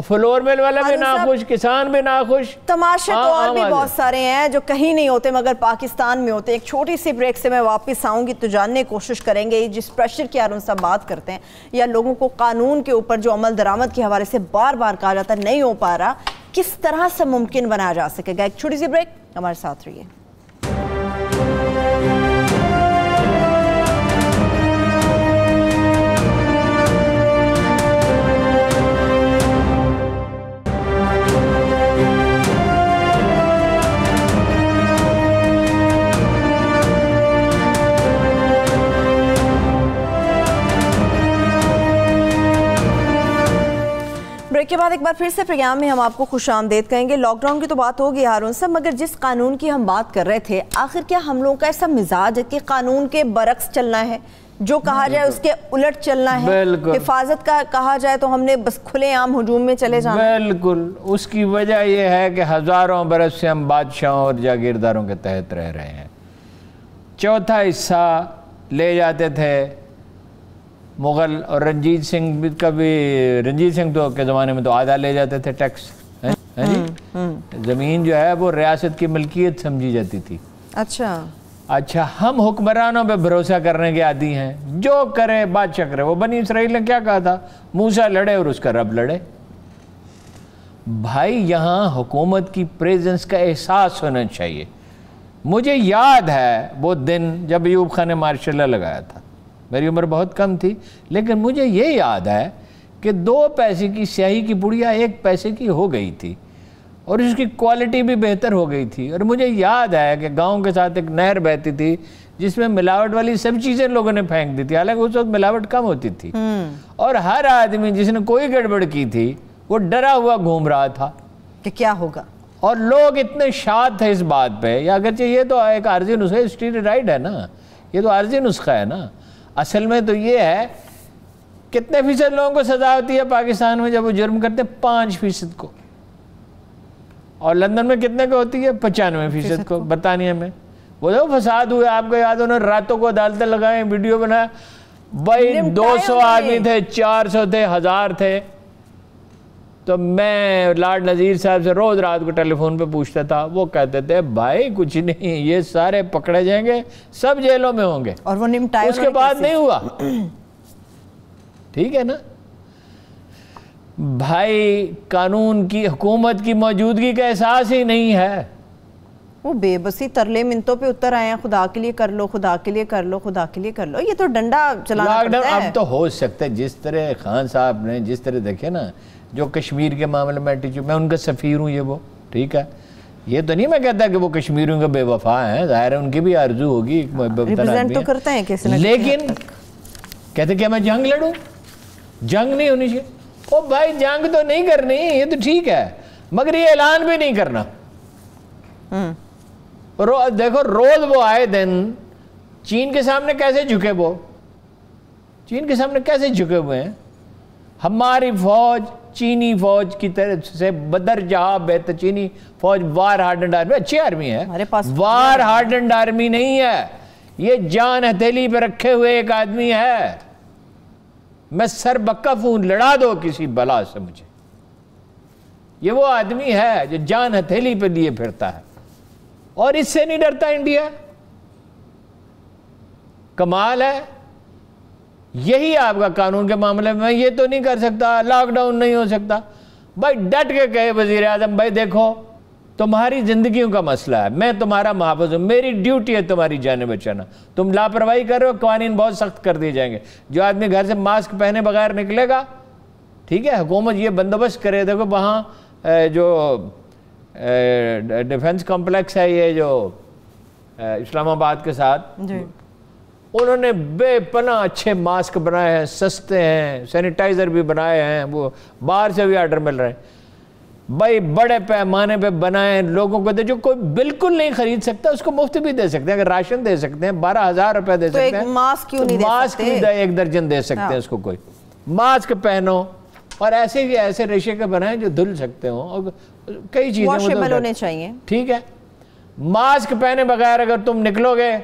[SPEAKER 1] فلور مل والا بھی ناخوش، کسان بھی ناخوش۔
[SPEAKER 2] تماشے تو اور بھی بہت سارے ہیں جو کہیں نہیں ہوتے مگر پاکستان میں ہوتے۔ ایک چھوٹی سی بریک سے میں واپس آؤں گی تو جاننے کی کوشش کریں گے جس پریشر کی ہارون صاحب بات کرتے ہیں، یا لوگوں کو قانون کے اوپر جو عمل درآمد کے حوالے سے بار بار کہا جاتا ہے نہیں ہو پا رہا، کس طرح سے ممکن بنایا جا سکے گا۔ ایک چھوٹی سی بریک، ہمارے ساتھ رہیے۔ بریک کے بعد ایک بار پھر سے پروگرام میں ہم آپ کو خوش آمدید کہیں گے۔ لاک ڈاؤن کی تو بات ہوگی ہارون صاحب، مگر جس قانون کی ہم بات کر رہے تھے، آخر کیا ہم لوگوں کا ایسا مزاج ہے کہ قانون کے برعکس چلنا ہے، جو کہا جائے اس کے الٹ چلنا ہے؟ حفاظت کا کہا جائے تو ہم نے بس کھلے عام ہجوم میں چلے جانا؟
[SPEAKER 1] بالکل، اس کی وجہ یہ ہے کہ ہزاروں برس سے ہم بادشاہوں اور جاگیرداروں کے تحت رہ رہے ہیں۔ چوتھا حصہ لے جاتے تھے مغل، اور رنجیت سنگھ کا بھی، رنجیت سنگھ تو کے زمانے میں تو آدھا لے جاتے تھے ٹیکس۔ زمین جو ہے وہ ریاست کی ملکیت سمجھی جاتی تھی۔ اچھا ہم حکمرانوں پہ بھروسہ کرنے کے عادی ہیں، جو کرے بادشاہ کرے۔ وہ بنی اسرائیل نے کیا کہا تھا، موسیٰ لڑے اور اس کا رب لڑے۔ بھائی یہاں حکومت کی پریزنس کا احساس ہونا چاہیے۔ مجھے یاد ہے وہ دن جب ایوب خان نے مارشل لا لگایا تھا، میری عمر بہت کم تھی، لیکن مجھے یہ یاد ہے کہ 2 پیسے کی سیاہی کی پڑیا 1 پیسے کی ہو گئی تھی، اور اس کی کوالٹی بھی بہتر ہو گئی تھی۔ اور مجھے یاد ہے کہ گاؤں کے ساتھ ایک نہر بہتی تھی جس میں ملاوٹ والی سب چیزیں لوگوں نے پھینک دی تھی، حالانکہ اس وقت ملاوٹ کم ہوتی تھی، اور ہر آدمی جس نے کوئی گڑبڑ کی تھی وہ ڈرا ہوا گھوم رہا تھا
[SPEAKER 2] کہ کیا ہوگا، اور
[SPEAKER 1] لوگ اتنے شاد تھے اس بات پہ۔ یا اگرچہ یہ تو ایک عارضی نسخہ، اسٹیریوٹائپ ہے نا، یہ تو عارضی نسخہ ہے نا۔ اصل میں تو یہ ہے کتنے فیصد لوگوں کو سزا ہوتی ہے پاکستان میں جب وہ جرم کرتے ہیں؟ 5% کو، اور لندن میں کتنے کو ہوتی ہے؟ 95% کو۔ برطانیہ میں وہ جو فساد ہوئے آپ کو یاد ہونا، راتوں کو عدالتیں لگائیں، ویڈیو بنایا، بھائی 200 آدمی تھے، 400 تھے، 1000 تھے۔ تو میں لارڈ نذیر صاحب سے روز رات کو ٹیلی فون پہ پوچھتا تھا، وہ کہتے تھے بھائی کچھ نہیں، یہ سارے پکڑے جائیں گے، سب جیلوں میں ہوں گے،
[SPEAKER 2] اور وہ نمٹائے
[SPEAKER 1] اس کے بعد نہیں ہوا۔ ٹھیک ہے نا بھائی، قانون کی، حکومت کی موجودگی کا احساس ہی نہیں ہے۔
[SPEAKER 2] وہ بے بسی ترلے منتوں پہ اتر آئے ہیں، خدا کے لیے کر لو، خدا کے لیے کر لو، خدا کے لیے کر لو۔ یہ تو ڈنڈا چلانا پڑتا ہے۔
[SPEAKER 1] اب تو ہو سکتا ہے جس طرح خان صاحب نے، جس طرح دیکھے نا، جو کشمیر کے معاملے میں میں ان کا سفیر ہوں، یہ وہ ٹھیک ہے، یہ تو نہیں میں کہتا کہ وہ کشمیریوں کا بے وفا ہیں، ظاہر ہے ان کی بھی آرزو ہوگی،
[SPEAKER 2] ریپرزینٹ تو کرتے ہیں کسی نہ کسی،
[SPEAKER 1] لیکن کہتے کہ میں جنگ لڑوں، جنگ نہیں ہونی چاہیے۔ او بھائی جنگ تو نہیں کرنی، یہ تو ٹھیک ہے، مگر یہ اعلان بھی نہیں کرنا۔ دیکھو روز وہ آئے دن چین کے سامنے کیسے جھکے، وہ چین کے سامنے کیسے جھکے ہوئے ہیں۔ ہماری فوج چینی فوج کی طرف سے بدرجہ بہتر، چینی فوج وار ہارڈنڈ آرمی، اچھی آرمی ہے، وار ہارڈنڈ آرمی نہیں ہے، یہ جان ہتھیلی پہ رکھے ہوئے ایک آدمی ہے۔ میں سر بکف ہوں، لڑا دو کسی بلا سے مجھے، یہ وہ آدمی ہے جو جان ہتھیلی پہ لیے پھرتا ہے اور اس سے نہیں ڈرتا انڈیا. کمال ہے. یہی آپ کا قانون کے معاملے میں یہ تو نہیں کر سکتا, لاک ڈاؤن نہیں ہو سکتا. بھائی ڈٹ کے کہے وزیر اعظم, بھائی دیکھو تمہاری زندگیوں کا مسئلہ ہے, میں تمہارا محافظ ہوں, میری ڈیوٹی ہے تمہاری جانیں بچانا, تم لاپرواہی کر رہے ہو, قوانین بہت سخت کر دیے جائیں گے. جو آدمی گھر سے ماسک پہنے بغیر نکلے گا, ٹھیک ہے, حکومت یہ بندوبست کرے. دیکھو وہاں جو ڈیفنس کمپلیکس ہے یہ جو اسلام آباد کے ساتھ, انہوں نے بے پناہ اچھے ماسک بنائے ہیں, سستے ہیں, سینیٹائزر بھی بنائے ہیں, وہ باہر سے بھی آرڈر مل رہے ہیں. بھائی بڑے پیمانے پہ بنائے, لوگوں کو دے, جو کوئی بالکل نہیں خرید سکتا اس کو مفت بھی دے سکتے ہیں. اگر راشن دے سکتے ہیں 12,000 روپے دے سکتے ہیں,
[SPEAKER 2] ماسک کیوں نہیں دے سکتے؟
[SPEAKER 1] ماسک بھی 1 درجن دے سکتے ہیں اس کو. کوئی ماسک پہنو, اور ایسے ہی ایسے ریشے کے بنائیں جو دھل سکتے ہوں, اور کئی چیزیں
[SPEAKER 2] واشیبل ہونے چاہیے.
[SPEAKER 1] ٹھیک ہے, ماسک پہنے بغیر اگر تم نکلو گے,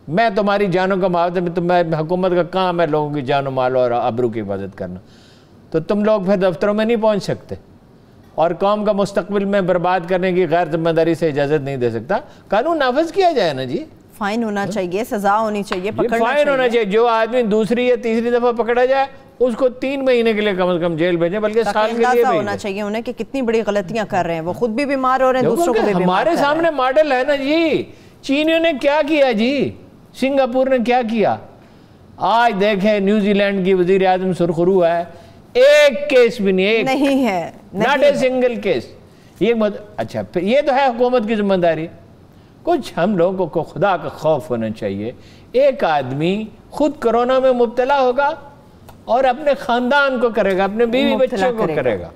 [SPEAKER 1] میں تمہاری جانوں کا محافظ, حکومت کا کام ہے لوگوں کی جان و مال اور آبرو کی حفاظت کرنا, تو تم لوگ پھر دفتروں میں نہیں پہنچ سکتے, اور قوم کا مستقبل میں برباد کرنے کی غیر ذمہ داری سے اجازت نہیں دے سکتا. قانون نافذ کیا جائے نا جی,
[SPEAKER 2] فائن ہونا چاہیے, سزا ہونی چاہیے, پکڑنا
[SPEAKER 1] فائن ہونا چاہیے. جو آدمی دوسری یا تیسری دفعہ پکڑا جائے اس کو 3 مہینے کے لیے کم از کم جیل بھیجیں, بلکہ سال کے لیے
[SPEAKER 2] ہونا چاہیے انہیں کہ کتنی بڑی غلطیاں کر رہے ہیں, وہ خود بھی بیمار ہو رہے ہیں, دوسروں کو بھی بیمار.
[SPEAKER 1] ہمارے سامنے ماڈل ہے نا جی. چینیوں نے کیا کیا جی, سنگاپور نے کیا کیا. آج دیکھیں نیوزی لینڈ کی وزیر اعظم سرخرو ہے, ایک کیس بھی نہیں ہے, ناٹ اے سنگل کیس. اچھا پھر یہ تو ہے حکومت کی ذمہ داری. کچھ ہم لوگوں کو خدا کا خوف ہونا چاہیے. ایک آدمی خود کرونا میں مبتلا ہوگا اور اپنے خاندان کو کرے گا, اپنے بیوی بچوں کو کرے گا,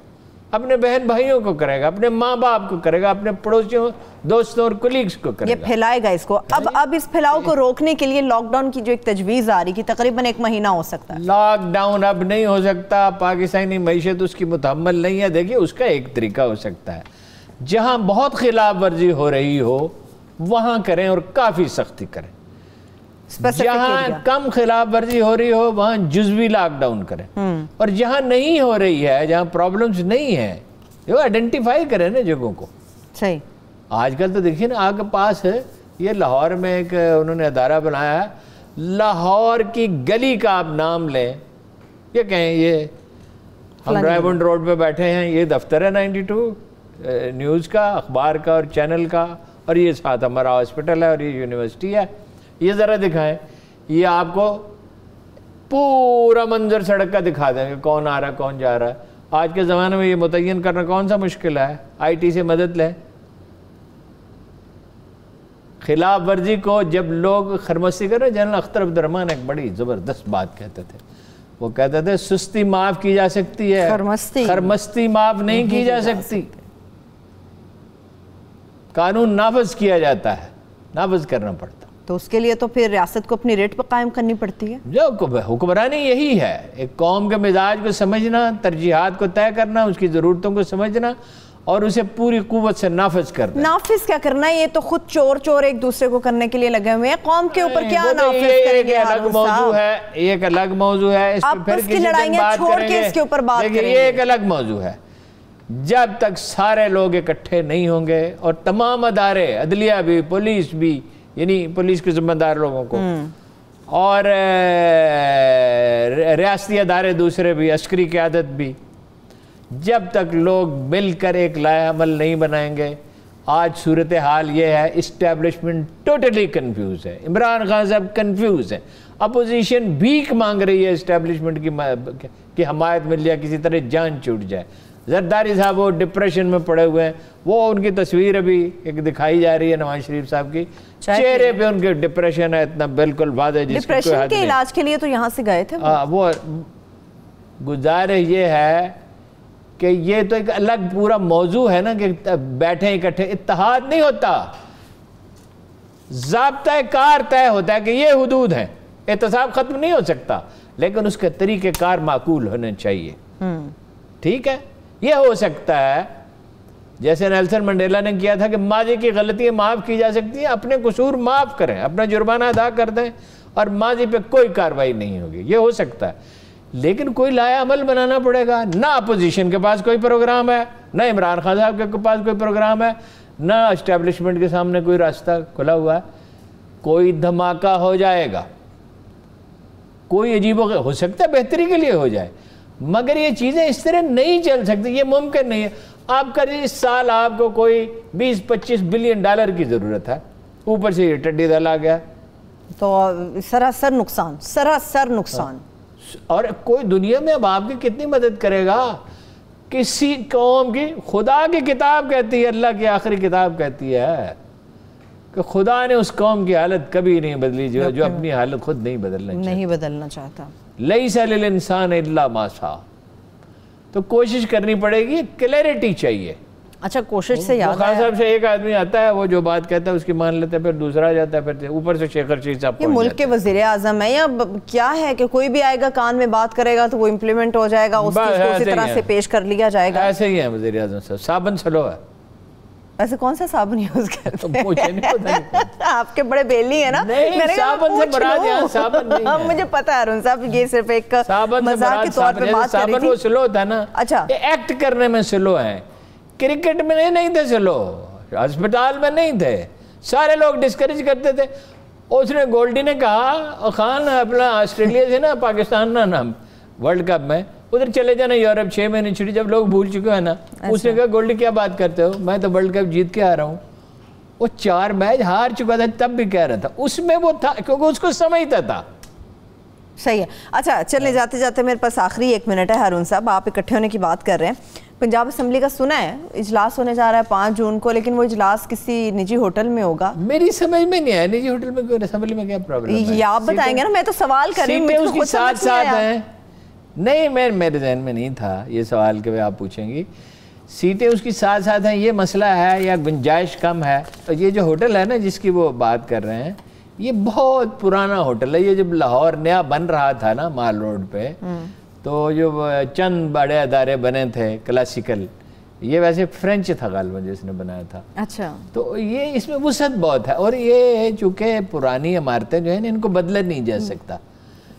[SPEAKER 1] اپنے بہن بھائیوں کو کرے گا, اپنے ماں باپ کو کرے گا, اپنے پڑوسیوں دوستوں اور کولیگز کو کرے گا.
[SPEAKER 2] یہ پھیلائے گا اس کو. اب اس پھیلاؤ کو روکنے کے لیے لاک ڈاؤن کی جو ایک تجویز آ رہی کہ تقریباً 1 مہینہ ہو سکتا ہے.
[SPEAKER 1] لاک ڈاؤن اب نہیں ہو سکتا, پاکستانی معیشت اس کی متحمل نہیں ہے. دیکھیے اس کا ایک طریقہ ہو سکتا ہے, جہاں بہت خلاف ورزی ہو رہی ہو وہاں کریں اور کافی سختی کریں. جہاں کم خلاف ورزی ہو رہی ہو وہاں جزوی لاک ڈاؤن کریں, اور جہاں نہیں ہو رہی ہے, جہاں پرابلمز نہیں ہیں, وہ آئیڈینٹیفائی کریں نا جگہوں کو.
[SPEAKER 2] صحیح.
[SPEAKER 1] آج کل تو دیکھیے نا, آپ کے پاس ہے یہ لاہور میں ایک انہوں نے ادارہ بنایا ہے, لاہور کی گلی کا آپ نام لیں, یہ کہیں یہ ہم ڈرائیونڈ روڈ پہ بیٹھے ہیں, یہ دفتر ہے 92 نیوز کا, اخبار کا اور چینل کا, اور یہ ساتھ ہمارا ہاسپٹل ہے اور یہ یونیورسٹی ہے. یہ ذرا دکھائیں, یہ آپ کو پورا منظر سڑک کا دکھا دیں کہ کون آ رہا ہے کون جا رہا ہے. آج کے زمانے میں یہ متعین کرنا کون سا مشکل ہے, آئی ٹی سے مدد لیں. خلاف ورزی کو جب لوگ خرمستی کر رہے, جنرل اختر عبد الرحمن ایک بڑی زبردست بات کہتے تھے. وہ کہتے تھے سستی معاف کی جا سکتی ہے, خرمستی معاف نہیں کی جا سکتی. قانون نافذ کیا جاتا ہے, نافذ کرنا پڑتا.
[SPEAKER 2] تو اس کے لیے تو پھر ریاست کو اپنی ریٹ پر قائم کرنی پڑتی ہے.
[SPEAKER 1] جو حکمرانی یہی ہے, ایک قوم کے مزاج کو سمجھنا, ترجیحات کو طے کرنا, اس کی ضرورتوں کو سمجھنا اور اسے پوری قوت سے نافذ کرنا.
[SPEAKER 2] نافذ کیا کرنا ہے, یہ تو خود چور ایک دوسرے کو کرنے کے لیے لگے ہوئے ہیں. قوم کے اوپر کیا نافذ کریں گے؟
[SPEAKER 1] الگ موضوع ہے, یہ ایک الگ موضوع ہے, اس پہ پھر کسی دن بات کریں گے.
[SPEAKER 2] اس کے اوپر بات کریں گے.
[SPEAKER 1] یہ ایک الگ موضوع ہے. جب تک سارے لوگ اکٹھے نہیں ہوں گے اور تمام ادارے, عدلیہ بھی, پولیس بھی, یعنی پولیس کے ذمہ دار لوگوں کو, اور ریاستی ادارے دوسرے بھی, عسکری قیادت بھی, جب تک لوگ مل کر ایک لائحہ عمل نہیں بنائیں گے. آج صورتحال یہ ہے, اسٹیبلشمنٹ ٹوٹلی کنفیوز ہے, عمران خان صاحب کنفیوز ہیں, اپوزیشن بھیک مانگ رہی ہے اسٹیبلشمنٹ کی حمایت مل جائے, کسی طرح جان چھوٹ جائے. زرداری صاحب وہ ڈپریشن میں پڑے ہوئے ہیں, وہ ان کی تصویر ابھی ایک دکھائی جا رہی ہے نواز شریف صاحب کی, چہرے پہ ان کے ڈپریشن ہے اتنا بالکل واضح, جس کی کوئی حد نہیں.
[SPEAKER 2] ڈپریشن کے علاج کے لیے تو یہاں سے گئے تھے.
[SPEAKER 1] وہ گزارش یہ ہے کہ یہ تو ایک الگ پورا موضوع ہے نا, کہ بیٹھے اکٹھے, اتحاد نہیں ہوتا, ضابطہ کار طے ہوتا ہے کہ یہ حدود ہیں, احتساب ختم نہیں ہو سکتا, لیکن اس کے طریقہ کار معقول ہونے چاہیے. ٹھیک ہے, یہ ہو سکتا ہے جیسے نیلسن منڈیلا نے کیا تھا کہ ماضی کی غلطیاں معاف کی جا سکتی ہیں, اپنے قصور معاف کریں, اپنا جرمانہ ادا کر دیں, اور ماضی پہ کوئی کارروائی نہیں ہوگی. یہ ہو سکتا ہے, لیکن کوئی لائحہ عمل بنانا پڑے گا. نہ اپوزیشن کے پاس کوئی پروگرام ہے, نہ عمران خان صاحب کے پاس کوئی پروگرام ہے، نہ اسٹیبلشمنٹ کے سامنے کوئی راستہ کھلا ہوا ہے. کوئی دھماکہ ہو جائے گا، کوئی عجیب ہو سکتا ہے بہتری کے لیے ہو جائے، مگر یہ چیزیں اس طرح نہیں چل سکتی، یہ ممکن نہیں ہے. آپ کا اس سال آپ کو کوئی 20-25 بلین ڈالر کی ضرورت ہے، اوپر سے یہ ٹڈی دل آ گیا
[SPEAKER 2] تو سراسر نقصان.
[SPEAKER 1] اور کوئی دنیا میں اب آپ کی کتنی مدد کرے گا؟ کسی قوم کی، خدا کی کتاب کہتی ہے، اللہ کی آخری کتاب کہتی ہے کہ خدا نے اس قوم کی حالت کبھی نہیں بدلی جو اپنی حالت خود نہیں بدلنا
[SPEAKER 2] چاہتا.
[SPEAKER 1] لیس للانسان الا ما سعی. تو کوشش کرنی پڑے گی، کلیئرٹی چاہیے.
[SPEAKER 2] اچھا کوشش سے یاد
[SPEAKER 1] خان صاحب سے ایک آدمی آتا ہے، وہ جو بات کہتا ہے اس کی مان لیتا ہے، پھر دوسرا آ جاتا ہے، پھر اوپر سے شیخ رشید صاحب.
[SPEAKER 2] یہ ملک کے وزیر اعظم ہے یا کیا ہے کہ کوئی بھی آئے گا کان میں بات کرے گا تو وہ امپلیمنٹ ہو جائے گا، اس کو اسی طرح سے پیش کر لیا جائے گا؟
[SPEAKER 1] ایسے ہی ہیں وزیر اعظم صاحب. صابن سلو ہے.
[SPEAKER 2] ویسے کون سا صابن یوز کرتے ہیں؟
[SPEAKER 1] مجھے نہیں پتا.
[SPEAKER 2] آپ کے بڑے بیلی ہیں نا.
[SPEAKER 1] نہیں، صابن سے مراد یہاں صابن نہیں ہے.
[SPEAKER 2] مجھے پتا ہے ارون صاحب، یہ صرف ایک مزاح کے طور پہ بات کر رہی تھی.
[SPEAKER 1] صابن وہ سلو ہوتا ہے نا.
[SPEAKER 2] اچھا،
[SPEAKER 1] ایکٹ کرنے میں سلو ہیں. کرکٹ میں نہیں تھے سلو، ہسپتال میں نہیں تھے، سارے لوگ ڈسکریج کرتے تھے. اس نے گولڈی نے کہا خان اپنا آسٹریلیا سے نا پاکستان نا ورلڈ کپ میں ادھر چلے جانا یورپ 6 مہینے چھٹی، جب لوگ بھول چکے ہیں نا. اس نے کہا گولڈی کیا بات کرتے ہو، میں تو ورلڈ کپ جیت کے آ رہا ہوں. وہ 4 میچ ہار چکا تھا تب بھی کہہ رہا تھا، اس میں وہ تھا کیونکہ اس کو سمجھتا تھا.
[SPEAKER 2] صحیح ہے. اچھا چلنے جاتے جاتے میرے پاس آخری 1 منٹ ہے. ہارون صاحب آپ اکٹھے ہونے کی بات کر رہے ہیں، پنجاب اسمبلی کا سنا ہے اجلاس ہونے جا رہا ہے 5 جون کو، لیکن وہ اجلاس کسی نجی ہوٹل میں ہوگا. میری
[SPEAKER 1] سمجھ میں نہیں آیا نجی ہوٹل میں کوئی اسمبلی میں کیا پرابلم ہے.
[SPEAKER 2] یہ آپ بتائیں گے نا، میں تو سوال کر رہی ہوں.
[SPEAKER 1] اس کی ساتھ ہیں. نہیں، میرے ذہن میں نہیں تھا یہ سوال کہ آپ پوچھیں گی. سیٹیں اس کی ساتھ ہیں، یہ مسئلہ ہے یا گنجائش کم ہے. یہ جو ہوٹل ہے نا جس کی وہ بات کر رہے ہیں، یہ بہت پرانا ہوٹل ہے. یہ جب لاہور نیا بن رہا تھا نا مال روڈ پہ، تو جو چند بڑے ادارے بنے تھے کلاسیکل، یہ ویسے فرینچ تھا غالباً جس نے بنایا تھا.
[SPEAKER 2] اچھا،
[SPEAKER 1] تو یہ اس میں وسعت بہت ہے، اور یہ چونکہ پرانی عمارتیں جو ہیں ان کو بدلا نہیں جا سکتا.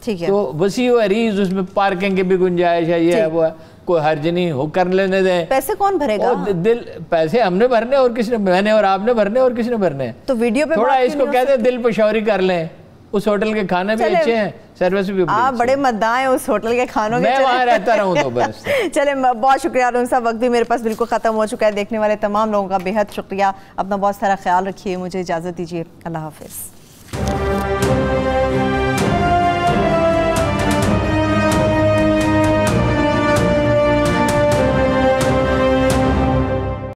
[SPEAKER 2] ٹھیک ہے،
[SPEAKER 1] تو وسیع و عریض اس میں پارکنگ کی بھی گنجائش ہے، یہ ہے وہ ہے، کوئی حرج نہیں ہو کر لینے دیں.
[SPEAKER 2] پیسے کون بھرے گا؟
[SPEAKER 1] پیسے ہم نے بھرنے اور کس نے، میں نے اور آپ نے بھرنے اور کس نے بھرنے.
[SPEAKER 2] تو ویڈیو پہ
[SPEAKER 1] تھوڑا اس کو کہتے ہیں دل پشوری کر لیں. اس ہوٹل کے کھانے بھی اچھے ہیں، سروس بھی
[SPEAKER 2] آپ بڑے مداح ہیں اس ہوٹل کے کھانوں کے.
[SPEAKER 1] میں وہاں رہتا رہا ہوں تو بس.
[SPEAKER 2] چلیں بہت شکریہ ارون صاحب، وقت بھی میرے پاس بالکل ختم ہو چکا ہے. دیکھنے والے تمام لوگوں کا بے حد شکریہ. اپنا بہت سارا خیال رکھیے. مجھے اجازت دیجیے. اللہ حافظ.